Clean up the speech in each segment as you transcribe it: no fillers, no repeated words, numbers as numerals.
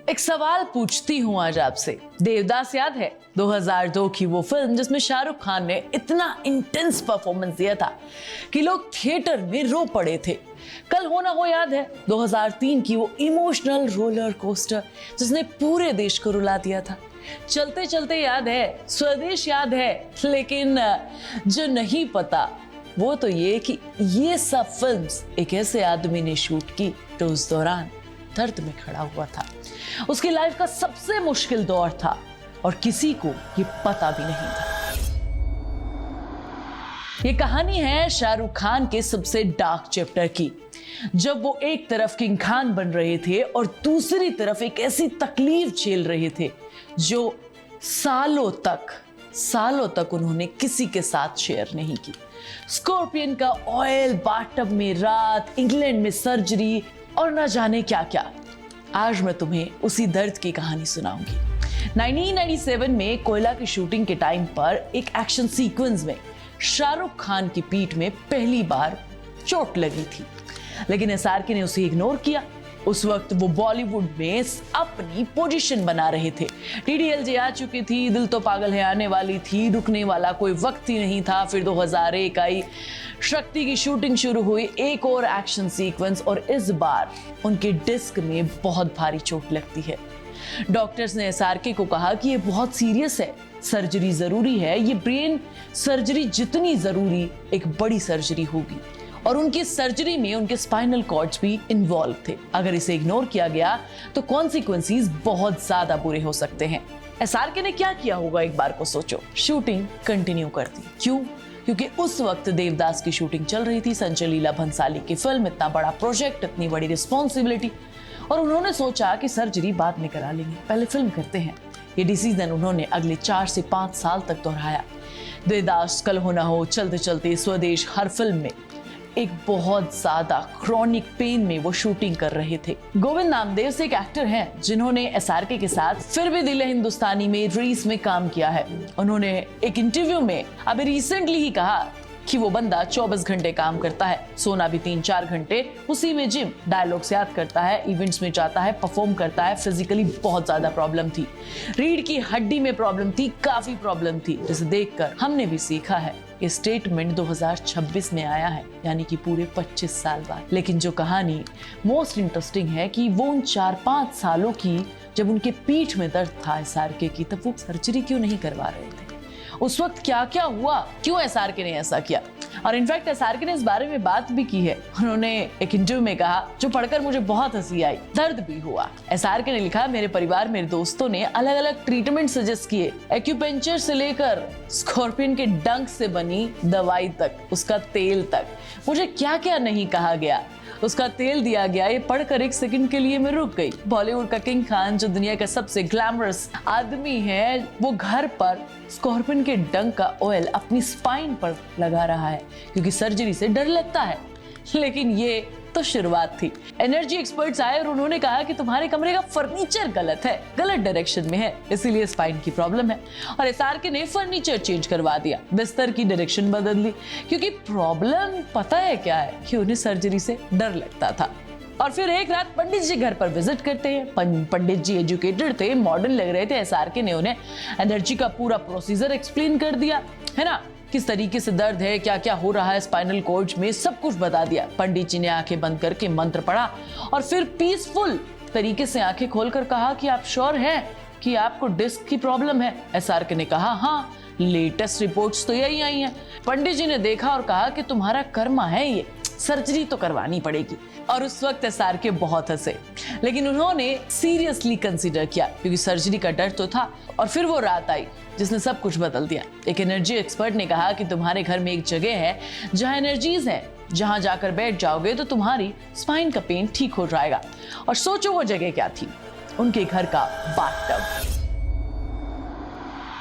एक सवाल पूछती हूँ आज आपसे। देवदास याद है? 2002 की वो फिल्म जिसमें शाहरुख खान ने इतना इंटेंस परफॉर्मेंस दिया था कि लोग थिएटर में रो पड़े थे। कल हो ना हो याद है? 2003 की वो इमोशनल रोलर कोस्टर जिसने पूरे देश को रुला दिया था। चलते चलते याद है? स्वदेश याद है? लेकिन जो नहीं पता वो तो ये कि ये सब फिल्म्स एक ऐसे आदमी ने शूट की जो उस दौरान दर्द में खड़ा हुआ था। उसकी लाइफ का सबसे मुश्किल दौर था और किसी को ये पता भी नहीं था। ये कहानी है शाहरुख खान के सबसे डार्क चैप्टर की, जब वो एक तरफ किंग खान बन रहे थे और दूसरी तरफ एक ऐसी तकलीफ झेल रहे थे जो सालों तक उन्होंने किसी के साथ शेयर नहीं की। स्कॉर्पियन का ऑयल, बाथटब में रात, इंग्लैंड में सर्जरी और न जाने क्या क्या। आज मैं तुम्हें उसी दर्द की कहानी सुनाऊंगी। 1997 में कोयला की शूटिंग के टाइम पर एक एक्शन सीक्वेंस में शाहरुख खान की पीठ में पहली बार चोट लगी थी, लेकिन एसआरके ने उसे इग्नोर किया। उस वक्त वो बॉलीवुड में अपनी पोजीशन बना रहे थे। डीडीएलजे आ चुकी थी, दिल तो पागल है आने वाली थी, रुकने वाला कोई वक्त ही नहीं था। फिर 2001 आई, शक्ति की शूटिंग शुरू हुई, एक और एक्शन सीक्वेंस, और इस बार उनके डिस्क में बहुत भारी चोट लगती है। डॉक्टर्स ने एसआरके को कहा कि ये बहुत सीरियस है, सर्जरी जरूरी है, ये ब्रेन सर्जरी जितनी जरूरी एक बड़ी सर्जरी होगी। और उनकी सर्जरी में उनके स्पाइनल कॉर्ड्स भी इन्वॉल्व थे। अगर इसे इग्नोर किया गया तो कॉन्सिक्वेंसेस बहुत ज्यादा बुरे हो सकते हैं। एसआरके ने क्या किया होगा एक बार को सोचो। शूटिंग कंटिन्यू कर दी। क्यों? क्योंकि उस वक्त देवदास की शूटिंग चल रही थी, संजय लीला भंसाली की फिल्म, इतना बड़ा प्रोजेक्ट, इतनी बड़ी रिस्पॉन्सिबिलिटी, और उन्होंने सोचा कि सर्जरी बाद में करा लेंगे, पहले फिल्म करते हैं। ये डिसीजन उन्होंने अगले 4 से 5 साल तक दोहराया। देवदास, कल हो ना हो, चलते चलते, स्वदेश, हर फिल्म में एक बहुत ज्यादा क्रॉनिक पेन में वो शूटिंग कर रहे थे। गोविंद नामदेव से एक एक्टर हैं जिन्होंने एसआरके के साथ फिर भी दिल है हिंदुस्तानी में, रीस में काम किया है। उन्होंने एक इंटरव्यू में अभी रिसेंटली ही कहा कि वो बंदा 24 घंटे काम करता है, सोना भी 3-4 घंटे, उसी में जिम, डायलॉग्स याद करता है, इवेंट्स में जाता है, परफॉर्म करता है। फिजिकली बहुत ज्यादा प्रॉब्लम थी, रीढ़ की हड्डी में प्रॉब्लम थी, काफी प्रॉब्लम थी, जिसे देखकर हमने भी सीखा है। ये स्टेटमेंट 2026 में आया है, यानी कि पूरे 25 साल बाद। लेकिन जो कहानी मोस्ट इंटरेस्टिंग है कि वो उन 4-5 सालों की, जब उनके पीठ में दर्द था एसआरके की, तब वो सर्जरी क्यों नहीं करवा रहे थे? उस वक्त क्या क्या हुआ? क्यों एसआरके ने ऐसा किया? और इनफैक्ट एसआरके ने इस बारे में बात भी की है। उन्होंने एक इंटरव्यू में कहा, जो पढ़कर मुझे बहुत हंसी आई, दर्द भी हुआ। एसआरके ने लिखा, मेरे परिवार, मेरे दोस्तों ने अलग अलग ट्रीटमेंट सजेस्ट किए, एक्यूपेंचर से लेकर स्कॉर्पियन के डंक से बनी दवाई तक, उसका तेल तक, मुझे क्या क्या नहीं कहा गया, उसका तेल दिया गया। ये पढ़कर एक सेकंड के लिए मैं रुक गई। बॉलीवुड का किंग खान, जो दुनिया का सबसे ग्लैमरस आदमी है, वो घर पर स्कॉर्पियन के डंक का ऑयल अपनी स्पाइन पर लगा रहा है क्योंकि सर्जरी से डर लगता है। लेकिन ये तो शुरुआत थी। एनर्जी एक्सपर्ट्स आए और उन्होंने कहा कि तुम्हारे कमरे का फर्नीचर गलत है, गलत डायरेक्शन में है, इसीलिए स्पाइन की प्रॉब्लम है। और एसआरके ने फर्नीचर चेंज करवा दिया, बिस्तर की डायरेक्शन बदल ली, क्योंकि प्रॉब्लम पता है क्या है, कि उन्हें सर्जरी से डर लगता था। और फिर एक रात पंडित जी घर पर विजिट करते हैं। पंडित जी एजुकेटेड थे, मॉडर्न लग रहे थे। एसआरके ने उन्हें एनर्जी का पूरा प्रोसीजर एक्सप्लेन कर दिया, है ना, किस तरीके से दर्द है, क्या क्या हो रहा है स्पाइनल कॉर्ड्स में, सब कुछ बता दिया। पंडित जी ने आंखें बंद करके मंत्र पढ़ा और फिर पीसफुल तरीके से आंखें खोलकर कहा कि आप श्योर हैं कि आपको डिस्क की प्रॉब्लम है? एसआरके ने कहा, हाँ, लेटेस्ट रिपोर्ट्स तो यही आई हैं। पंडित जी ने देखा और कहा कि तुम्हारा कर्मा है ये, सर्जरी तो करवानी पड़ेगी। और उस वक्त एसआरके बहुत हंसे, लेकिन उन्होंने सीरियसली कंसीडर किया क्योंकि सर्जरी का डर तो था। और फिर वो रात आई जिसने सब कुछ बदल दिया। एक एनर्जी एक्सपर्ट ने कहा कि तुम्हारे घर में एक जगह है जहां एनर्जीज है, जहां जाकर बैठ जाओगे तो तुम्हारी स्पाइन का पेन ठीक हो जाएगा। और सोचो वो जगह क्या थी? उनके घर का बाथटब।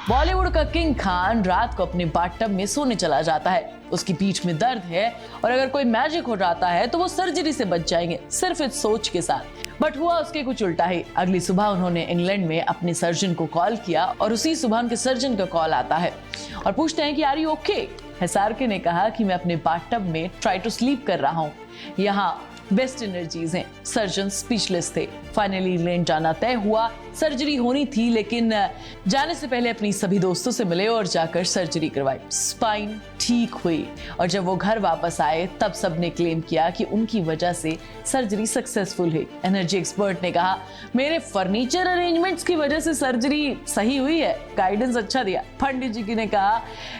बॉलीवुड का किंग खान रात को अपने बाथटब में सोने चला जाता है। उसकी पीठ में दर्द है और अगर कोई मैजिक हो जाता है तो वो सर्जरी से बच जाएंगे, सिर्फ इस सोच के साथ। बट हुआ उसके कुछ उल्टा ही। अगली सुबह उन्होंने इंग्लैंड में अपने सर्जन को कॉल किया और उसी सुबह उनके सर्जन का कॉल आता है और पूछते हैं कि आर यू ओके? एसआरके ने कहा कि मैं अपने बाथटब में ट्राई टू स्लीप कर रहा हूँ, यहाँ बेस्ट एनर्जीज हैं। सर्जन स्पीचलेस थे। फाइनली इंग्लैंड जाना तय हुआ। सर्जरी होनी थी, लेकिन जाने से पहले अपनी सभी दोस्तों से मिले और जाकर सर्जरी करवाई। स्पाइन ठीक हुई और जब वो घर वापस आए तब सबने क्लेम किया कि उनकी वजह से सर्जरी सक्सेसफुल हुई। एनर्जी एक्सपर्ट ने कहा, मेरे फर्नीचर अरेंजमेंट्स की वजह से सर्जरी सही हुई है, गाइडेंस अच्छा दिया। पंडित जी ने कहा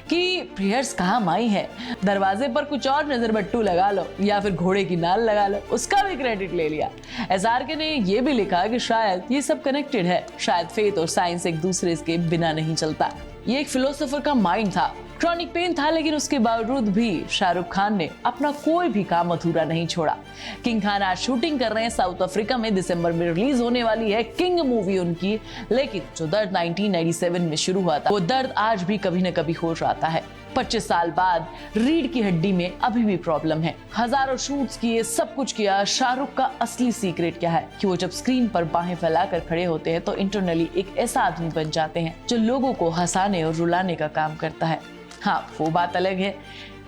कि प्रेयर्स काम आई है, दरवाजे पर कुछ और नजरबट्टू लगा लो या फिर घोड़े की नाल लगा लो, उसका भी क्रेडिट ले लिया। एसआरके ने यह भी लिखा कि शायद ये सब कनेक्टेड है, शायद फेथ और साइंस एक दूसरे के बिना नहीं चलता। ये एक फिलोसोफर का माइंड था। क्रॉनिक पेन था, लेकिन उसके बावजूद भी शाहरुख खान ने अपना कोई भी काम अधूरा नहीं छोड़ा। किंग खान आज शूटिंग कर रहे हैं साउथ अफ्रीका में, दिसंबर में रिलीज होने वाली है किंग मूवी उनकी। लेकिन जो दर्द 1997 में शुरू हुआ था, वो दर्द आज भी कभी न कभी हो जाता है। 25 साल बाद रीढ़ की हड्डी में अभी भी प्रॉब्लम है। हजारों शूट्स किए, सब कुछ किया। शाहरुख का असली सीक्रेट क्या है कि वो जब स्क्रीन पर बाहें फैलाकर खड़े होते हैं तो इंटरनली एक ऐसा आदमी बन जाते हैं जो लोगों को हंसाने और रुलाने का काम करता है। हाँ, वो बात अलग है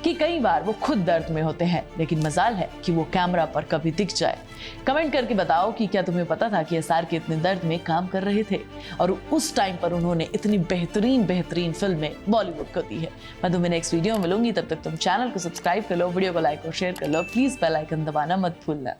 कि कई बार वो खुद दर्द में होते हैं, लेकिन मजाल है कि वो कैमरा पर कभी दिख जाए। कमेंट करके बताओ कि क्या तुम्हें पता था कि एसआरके इतने दर्द में काम कर रहे थे और उस टाइम पर उन्होंने इतनी बेहतरीन फिल्में बॉलीवुड को दी है। मैं तुम्हें नेक्स्ट वीडियो में मिलूंगी, तब तक तुम चैनल को सब्सक्राइब कर लो, वीडियो को लाइक और शेयर कर लो। प्लीज बेल आइकन दबाना मत भूलना।